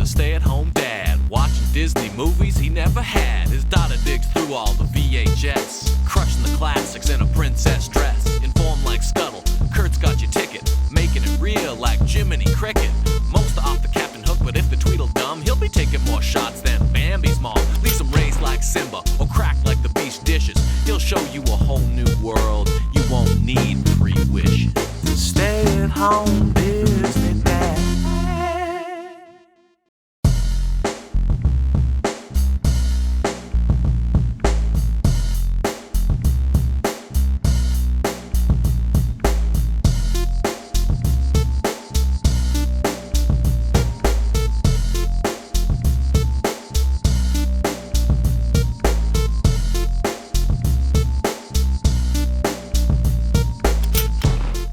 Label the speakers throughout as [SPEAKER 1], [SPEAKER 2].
[SPEAKER 1] a stay-at-home dad, watching Disney movies he never had. His daughter digs through all the VHS, crushing the classics in a princess dress. Informed like Scuttle, Kurt's got your ticket, making it real like Jiminy Cricket. Most are off the Captain Hook, but if the Tweedledum, he'll be taking more shots than Bambi's mom. Leaves him raised like Simba, or cracked like the beach dishes. He'll show you a whole new world, you won't need 3 wishes. Stay at home, Disney Dad.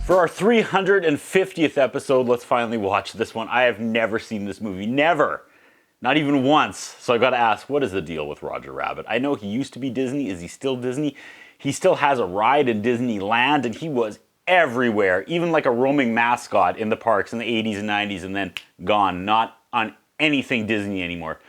[SPEAKER 2] For our 350th episode, let's finally watch this one. I have never seen this movie. Never. Not even once. So I gotta ask, what is the deal with Roger Rabbit? I know he used to be Disney. Is he still Disney? He still has a ride in Disneyland, and he was everywhere, even like a roaming mascot in the parks in the 80s and 90s, and then gone. Not on anything Disney anymore.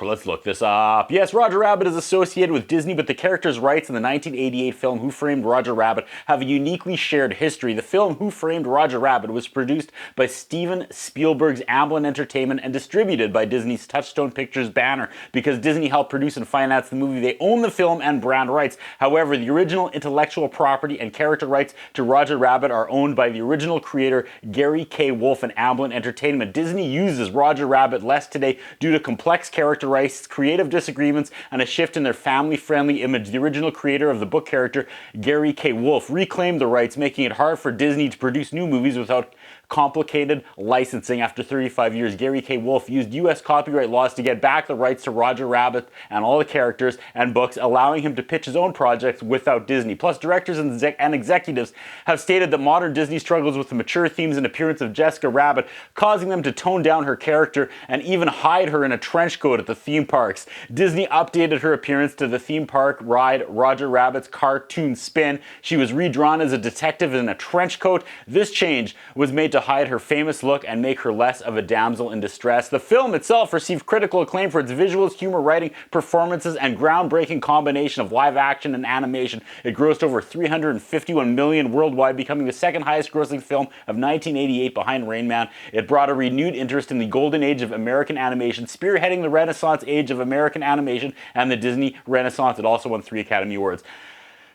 [SPEAKER 2] Let's look this up. Yes, Roger Rabbit is associated with Disney, but the character's rights in the 1988 film Who Framed Roger Rabbit have a uniquely shared history. The film Who Framed Roger Rabbit was produced by Steven Spielberg's Amblin Entertainment and distributed by Disney's Touchstone Pictures banner. Because Disney helped produce and finance the movie, they own the film and brand rights. However, the original intellectual property and character rights to Roger Rabbit are owned by the original creator Gary K. Wolf and Amblin Entertainment. Disney uses Roger Rabbit less today due to complex character rights, creative disagreements, and a shift in their family-friendly image. The original creator of the book character, Gary K. Wolf, reclaimed the rights, making it hard for Disney to produce new movies without complicated licensing. After 35 years, Gary K. Wolf used U.S. copyright laws to get back the rights to Roger Rabbit and all the characters and books, allowing him to pitch his own projects without Disney. Plus, directors and executives have stated that modern Disney struggles with the mature themes and appearance of Jessica Rabbit, causing them to tone down her character and even hide her in a trench coat at the theme parks. Disney updated her appearance to the theme park ride Roger Rabbit's Cartoon Spin. She was redrawn as a detective in a trench coat. This change was made to hide her famous look and make her less of a damsel in distress. The film itself received critical acclaim for its visuals, humor, writing, performances, and groundbreaking combination of live action and animation. It grossed over $351 million worldwide, becoming the second highest grossing film of 1988 behind Rain Man. It brought a renewed interest in the golden age of American animation, spearheading the Renaissance age of American animation and the Disney Renaissance. It also won 3 Academy Awards.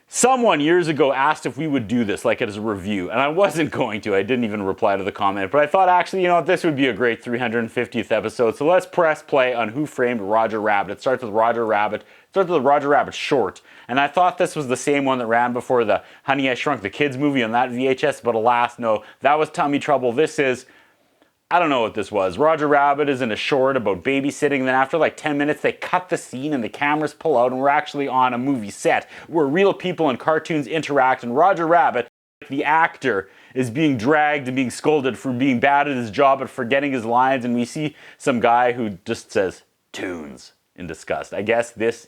[SPEAKER 2] Someone years ago asked if we would do this, like as a review, and I wasn't going to. I didn't even reply to the comment, but I thought actually, you know what, this would be a great 350th episode. So let's press play on Who Framed Roger Rabbit. It starts with Roger Rabbit. It starts with a Roger Rabbit short, and I thought this was the same one that ran before the Honey, I Shrunk the Kids movie on that VHS, but alas, no, that was Tummy Trouble. This is, I don't know what this was. Roger Rabbit is in a short about babysitting, and then after like 10 minutes they cut the scene and the cameras pull out and we're actually on a movie set where real people and cartoons interact, and Roger Rabbit, the actor, is being dragged and being scolded for being bad at his job and forgetting his lines, and we see some guy who just says tunes in disgust. I guess this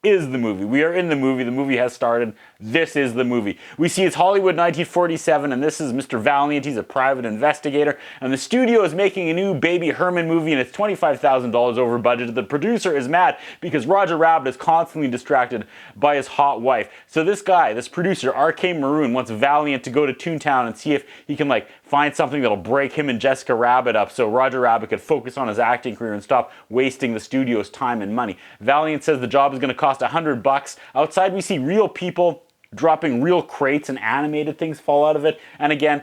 [SPEAKER 2] is the movie. We are in the movie. The movie has started. This is the movie. We see it's Hollywood 1947, and this is Mr. Valiant. He's a private investigator, and the studio is making a new Baby Herman movie, and it's $25,000 over budget. The producer is mad because Roger Rabbit is constantly distracted by his hot wife. So this guy, this producer, R.K. Maroon, wants Valiant to go to Toontown and see if he can find something that'll break him and Jessica Rabbit up so Roger Rabbit could focus on his acting career and stop wasting the studio's time and money. Valiant says the job is going to cost $100. Outside we see real people dropping real crates and animated things fall out of it. And again,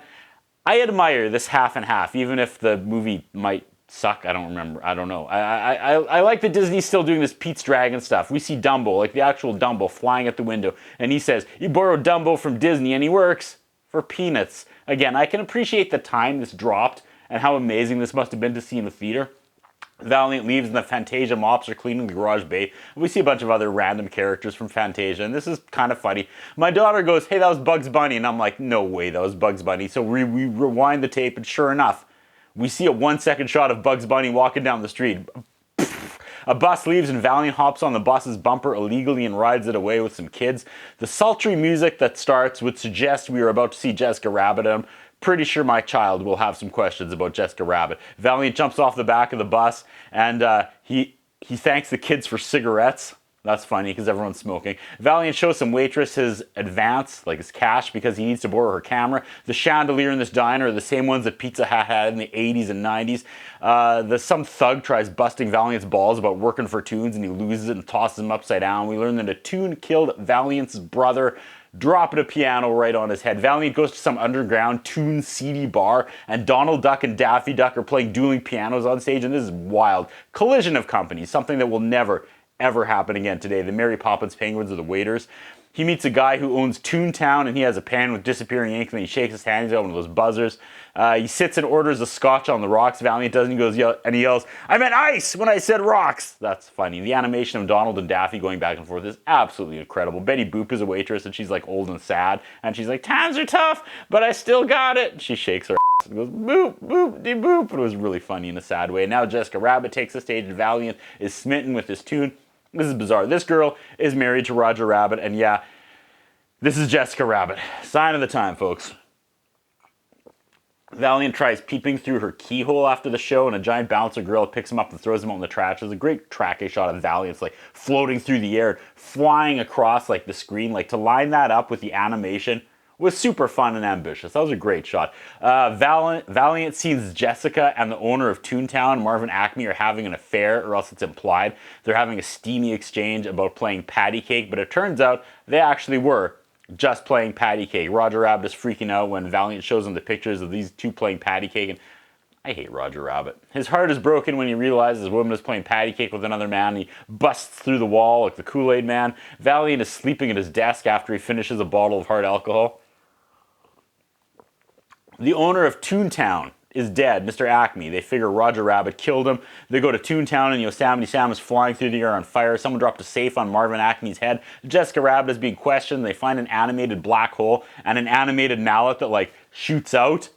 [SPEAKER 2] I admire this half and half, even if the movie might suck. I don't remember. I don't know. I like that Disney's still doing this Pete's Dragon stuff. We see Dumbo, like the actual Dumbo, flying at the window. And he says, you borrowed Dumbo from Disney and he works for peanuts. Again, I can appreciate the time this dropped and how amazing this must have been to see in the theater. Valiant leaves and the Fantasia mops are cleaning the garage bay. We see a bunch of other random characters from Fantasia, and this is kind of funny. My daughter goes, hey, that was Bugs Bunny, and I'm like, no way, that was Bugs Bunny. So we rewind the tape, and sure enough, we see a 1-second shot of Bugs Bunny walking down the street. A bus leaves and Valiant hops on the bus's bumper illegally and rides it away with some kids. The sultry music that starts would suggest we are about to see Jessica Rabbit. I'm pretty sure my child will have some questions about Jessica Rabbit. Valiant jumps off the back of the bus and he thanks the kids for cigarettes. That's funny because everyone's smoking. Valiant shows some waitress his advance, like his cash, because he needs to borrow her camera. The chandelier in this diner are the same ones that Pizza Hut had in the 80s and 90s. Some thug tries busting Valiant's balls about working for Toons and he loses it and tosses him upside down. We learn that a Toon killed Valiant's brother, dropping a piano right on his head. Valiant goes to some underground Toon seedy bar and Donald Duck and Daffy Duck are playing dueling pianos on stage, and this is wild. Collision of companies, something that will never ever happen again today. The Mary Poppins Penguins are the waiters. He meets a guy who owns Toontown and he has a pen with disappearing ink and he shakes his hand. He's got one of those buzzers. He sits and orders a scotch on the rocks. Valiant doesn't. He yells, "I meant ice when I said rocks." That's funny. The animation of Donald and Daffy going back and forth is absolutely incredible. Betty Boop is a waitress and she's like old and sad and she's like, "Times are tough, but I still got it." And she shakes her ass and goes, "Boop, boop, de boop." It was really funny in a sad way. And now Jessica Rabbit takes the stage and Valiant is smitten with this Toon. This is bizarre. This girl is married to Roger Rabbit, and yeah, this is Jessica Rabbit. Sign of the time, folks. Valiant tries peeping through her keyhole after the show, and a giant bouncer gorilla picks him up and throws him out in the trash. There's a great tracking shot of Valiant's like floating through the air, flying across like the screen. Like to line that up with the animation was super fun and ambitious. That was a great shot. Valiant sees Jessica and the owner of Toontown, Marvin Acme, are having an affair, or else it's implied. They're having a steamy exchange about playing patty cake, but it turns out they actually were just playing patty cake. Roger Rabbit is freaking out when Valiant shows him the pictures of these two playing patty cake, and I hate Roger Rabbit. His heart is broken when he realizes his woman is playing patty cake with another man. He busts through the wall like the Kool-Aid Man. Valiant is sleeping at his desk after he finishes a bottle of hard alcohol. The owner of Toontown is dead, Mr. Acme. They figure Roger Rabbit killed him. They go to Toontown and Yosemite Sam is flying through the air on fire. Someone dropped a safe on Marvin Acme's head. Jessica Rabbit is being questioned. They find an animated black hole and an animated mallet that like shoots out.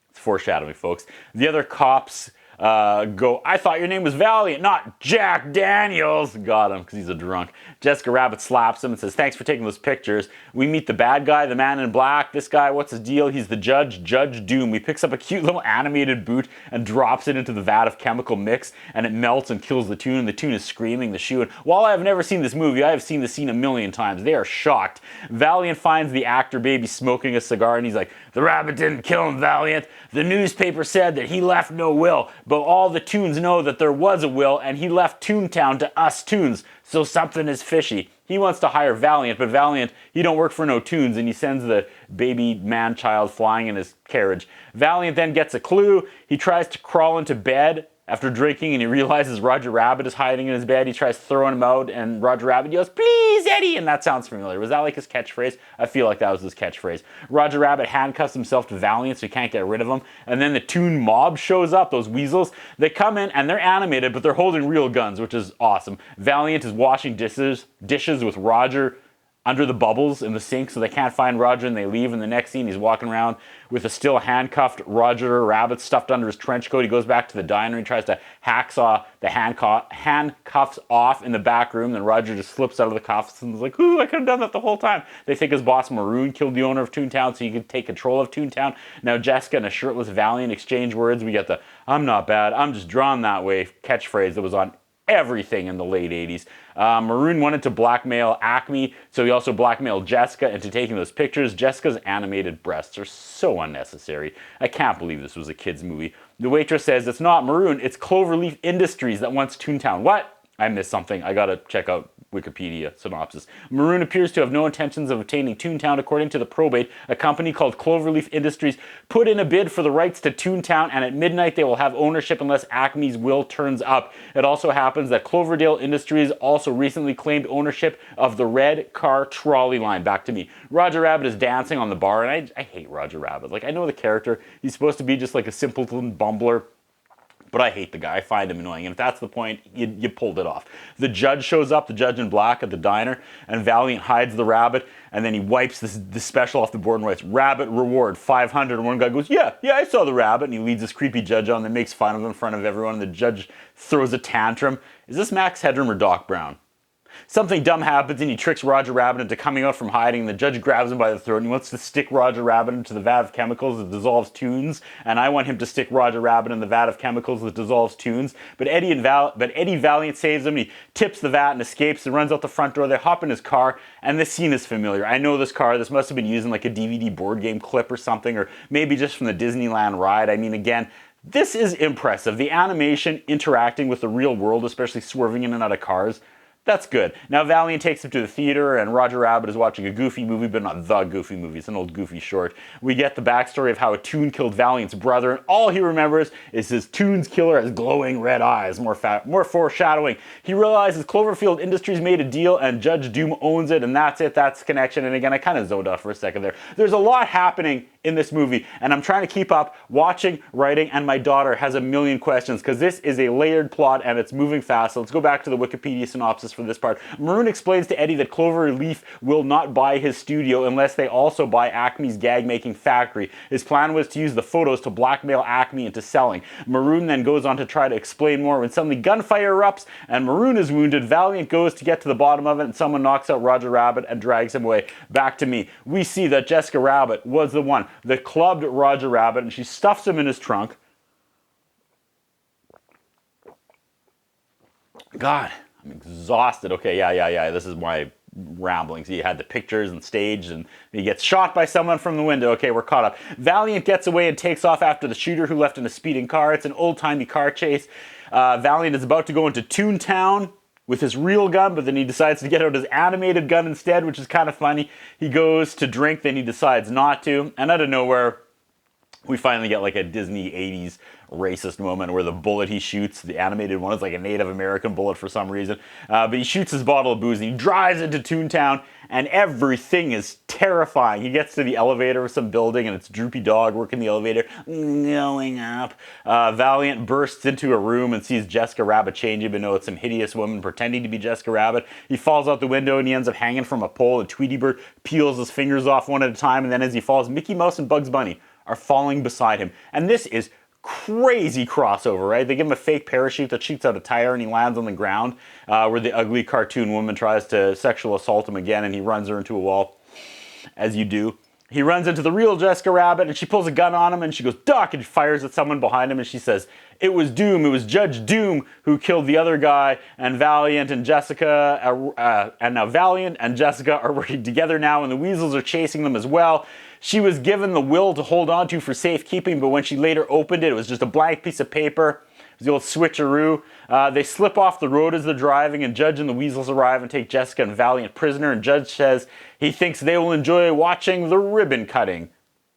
[SPEAKER 2] It's foreshadowing, folks. The other cops go, "I thought your name was Valiant, not Jack Daniels." Got him, because he's a drunk. Jessica Rabbit slaps him and says, "Thanks for taking those pictures." We meet the bad guy, the man in black. This guy, what's his deal? He's the judge, Judge Doom. He picks up a cute little animated boot and drops it into the vat of chemical mix, and it melts and kills the Toon, and the Toon is screaming. The shoe. And while I have never seen this movie, I have seen the scene a million times. They are shocked. Valiant finds the actor baby smoking a cigar, and he's like, "The rabbit didn't kill him, Valiant. The newspaper said that he left no will, but all the Toons know that there was a will, and he left Toontown to us Toons, so something is fishy." He wants to hire Valiant, but Valiant, he don't work for no Toons, and he sends the baby man-child flying in his carriage. Valiant then gets a clue. He tries to crawl into bed after drinking, and he realizes Roger Rabbit is hiding in his bed. He tries throwing him out, and Roger Rabbit yells, "Please, Eddie!" And that sounds familiar. Was that like his catchphrase? I feel like that was his catchphrase. Roger Rabbit handcuffs himself to Valiant so he can't get rid of him. And then the Toon mob shows up, those weasels. They come in, and they're animated, but they're holding real guns, which is awesome. Valiant is washing dishes with Roger under the bubbles in the sink, so they can't find Roger, and they leave. In the next scene, he's walking around with a still handcuffed Roger Rabbit stuffed under his trench coat. He goes back to the diner and tries to hacksaw the handcuffs off in the back room. Then Roger just slips out of the cuffs and is like, "Ooh, I could have done that the whole time." They think his boss Maroon killed the owner of Toontown so he could take control of Toontown. Now Jessica and a shirtless Valiant exchange words. We get the "I'm not bad, I'm just drawn that way" catchphrase that was on everything in the late 80s. Maroon wanted to blackmail Acme, so he also blackmailed Jessica into taking those pictures. Jessica's animated breasts are so unnecessary. I can't believe this was a kid's movie. The waitress says, "It's not Maroon, it's Cloverleaf Industries that wants Toontown." What? I missed something. I gotta check out Wikipedia synopsis. Maroon appears to have no intentions of obtaining Toontown. According to the probate, a company called Cloverleaf Industries put in a bid for the rights to Toontown, and at midnight they will have ownership unless Acme's will turns up. It also happens that Cloverdale Industries also recently claimed ownership of the red car trolley line. Back to me. Roger Rabbit is dancing on the bar, and I hate Roger Rabbit. Like, I know the character. He's supposed to be just like a simpleton bumbler. But I hate the guy. I find him annoying. And if that's the point, you pulled it off. The judge shows up, the judge in black at the diner, and Valiant hides the rabbit, and then he wipes this special off the board and writes, "Rabbit reward, 500. And one guy goes, yeah, I saw the rabbit. And he leads this creepy judge on and makes fun of him in front of everyone. And the judge throws a tantrum. Is this Max Headroom or Doc Brown? Something dumb happens and he tricks Roger Rabbit into coming out from hiding. The judge grabs him by the throat and he wants to stick Roger Rabbit into the vat of chemicals that dissolves tunes. And I want him to stick Roger Rabbit in the vat of chemicals that dissolves tunes. But Eddie Valiant saves him. He tips the vat and escapes and runs out the front door. They hop in his car and this scene is familiar. I know this car. This must have been used in like a DVD board game clip or something, or maybe just from the Disneyland ride. I mean, again, this is impressive. The animation interacting with the real world, especially swerving in and out of cars. That's good. Now Valiant takes him to the theater and Roger Rabbit is watching a Goofy movie, but not the Goofy movie. It's an old Goofy short. We get the backstory of how a Toon killed Valiant's brother, and all he remembers is his Toon's killer has glowing red eyes. More foreshadowing. He realizes Cloverfield Industries made a deal and Judge Doom owns it, and that's it. That's the connection. And again, I kind of zoned out for a second there. There's a lot happening in this movie, and I'm trying to keep up, watching, writing, and my daughter has a million questions because this is a layered plot and it's moving fast. So let's go back to the Wikipedia synopsis for this part. Maroon explains to Eddie that Cloverleaf will not buy his studio unless they also buy Acme's gag-making factory. His plan was to use the photos to blackmail Acme into selling. Maroon then goes on to try to explain more when suddenly gunfire erupts and Maroon is wounded. Valiant goes to get to the bottom of it and someone knocks out Roger Rabbit and drags him away. Back to me. We see that Jessica Rabbit was the one that clubbed Roger Rabbit and she stuffs him in his trunk. God, I'm exhausted. Okay, yeah. This is my ramblings. He had the pictures and stage and he gets shot by someone from the window. Okay, we're caught up. Valiant gets away and takes off after the shooter who left in a speeding car. It's an old-timey car chase. Valiant is about to go into Toontown with his real gun, but then he decides to get out his animated gun instead, which is kind of funny. He goes to drink, then he decides not to, and out of nowhere, we finally get like a Disney 80s racist moment where the bullet he shoots, the animated one, is like a Native American bullet for some reason. But he shoots his bottle of booze and he drives into Toontown and everything is terrifying. He gets to the elevator of some building and it's Droopy Dog working the elevator, going up. Valiant bursts into a room and sees Jessica Rabbit changing, but no, it's some hideous woman pretending to be Jessica Rabbit. He falls out the window and he ends up hanging from a pole, and Tweety Bird peels his fingers off one at a time, and then as he falls, Mickey Mouse and Bugs Bunny are falling beside him. And this is crazy crossover, right? They give him a fake parachute that shoots out a tire and he lands on the ground where the ugly cartoon woman tries to sexual assault him again and he runs her into a wall, as you do. He runs into the real Jessica Rabbit and she pulls a gun on him and she goes, "Duck!" and fires at someone behind him and she says, "It was Doom, it was Judge Doom who killed the other guy," and Valiant and Jessica, are working together now and the weasels are chasing them as well. She was given the will to hold on to for safekeeping, but when she later opened it, it was just a blank piece of paper. It was the old switcheroo. They slip off the road as they're driving, and Judge and the weasels arrive and take Jessica and Valiant prisoner, and Judge says he thinks they will enjoy watching the ribbon cutting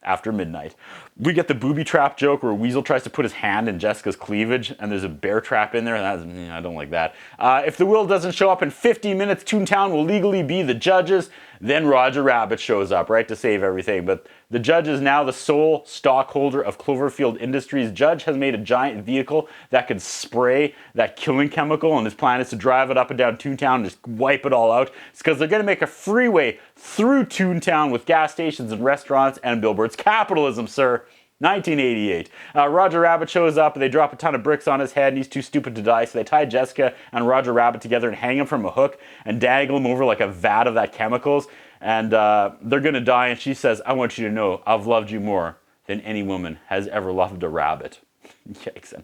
[SPEAKER 2] after midnight. We get the booby trap joke where Weasel tries to put his hand in Jessica's cleavage and there's a bear trap in there. I don't like that. If the will doesn't show up in 50 minutes, Toontown will legally be the judges. Then Roger Rabbit shows up, right, to save everything. But the judge is now the sole stockholder of Cloverfield Industries. Judge has made a giant vehicle that can spray that killing chemical, and his plan is to drive it up and down Toontown and just wipe it all out. It's because they're going to make a freeway through Toontown with gas stations and restaurants and billboards. Capitalism, sir. 1988. Roger Rabbit shows up and they drop a ton of bricks on his head and he's too stupid to die, so they tie Jessica and Roger Rabbit together and hang him from a hook and dangle him over like a vat of that chemicals, and they're gonna die, and she says, "I want you to know I've loved you more than any woman has ever loved a rabbit." Yikes. And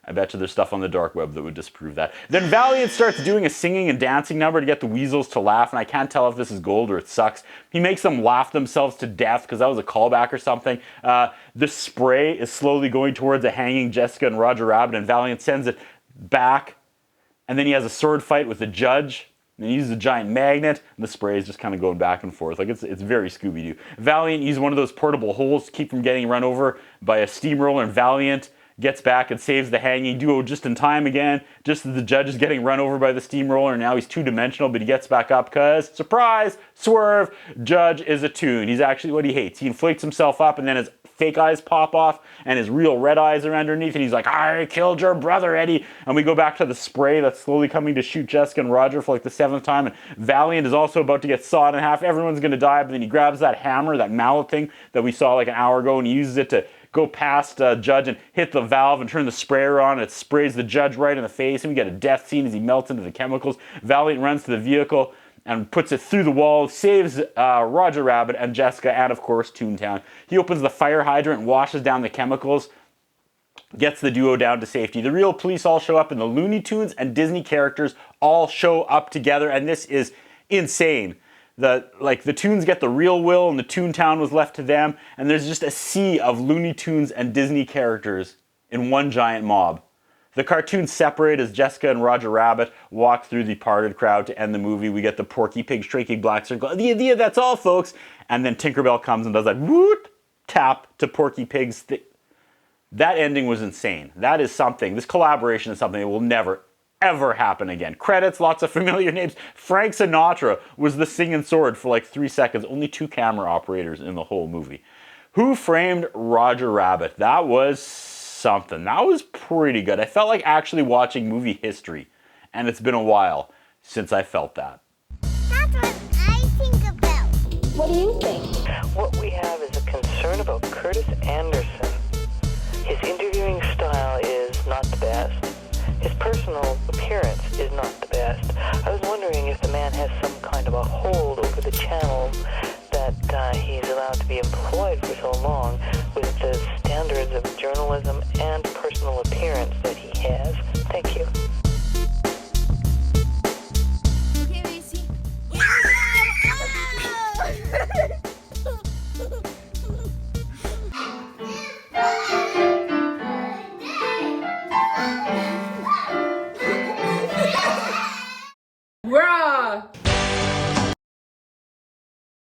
[SPEAKER 2] I bet you there's stuff on the dark web that would disprove that. Then Valiant starts doing a singing and dancing number to get the weasels to laugh, and I can't tell if this is gold or it sucks. He makes them laugh themselves to death because that was a callback or something. The spray is slowly going towards a hanging Jessica and Roger Rabbit, and Valiant sends it back, and then he has a sword fight with the judge. And he uses a giant magnet, and the spray is just kind of going back and forth. Like, it's very Scooby-Doo. Valiant uses one of those portable holes to keep from getting run over by a steamroller, and Valiant gets back and saves the hanging duo just in time again, just as the judge is getting run over by the steamroller, and now he's two-dimensional, but he gets back up because, surprise, swerve, Judge is a toon. He's actually what he hates. He inflates himself up, and then his fake eyes pop off and his real red eyes are underneath, and he's like, I killed your brother, Eddie. And we go back to the spray that's slowly coming to shoot Jessica and Roger for like the 7th time, and Valiant is also about to get sawed in half. Everyone's gonna die, but then he grabs that hammer, that mallet thing that we saw like an hour ago, and he uses it to go past Judge and hit the valve and turn the sprayer on. It sprays the Judge right in the face, and we get a death scene as he melts into the chemicals. Valiant runs to the vehicle and puts it through the wall, saves Roger Rabbit and Jessica, and of course Toontown. He opens the fire hydrant and washes down the chemicals, gets the duo down to safety. The real police all show up, and the Looney Tunes and Disney characters all show up together, and this is insane. The Toons get the real Will, and the Toontown was left to them, and there's just a sea of Looney Tunes and Disney characters in one giant mob. The cartoons separate as Jessica and Roger Rabbit walk through the parted crowd to end the movie. We get the Porky Pig striking black circle. Yeah, that's all, folks. And then Tinkerbell comes and does that whoop tap to Porky Pig's. That ending was insane. That is something. This collaboration is something that will never, ever happen again. Credits, lots of familiar names. Frank Sinatra was the singing sword for like 3 seconds. Only 2 camera operators in the whole movie. Who Framed Roger Rabbit? That was something. That was pretty good. I felt like actually watching movie history, and it's been a while since I felt that.
[SPEAKER 3] That's what I think about.
[SPEAKER 4] What do you think?
[SPEAKER 5] What we have is a concern about Curtis Anderson. His interviewing style is not the best. His personal appearance is not the best. I was wondering if the man has some kind of a hold over the channel that he's allowed to be employed for so long with the standards of journalism and personal appearance that he has. Thank you.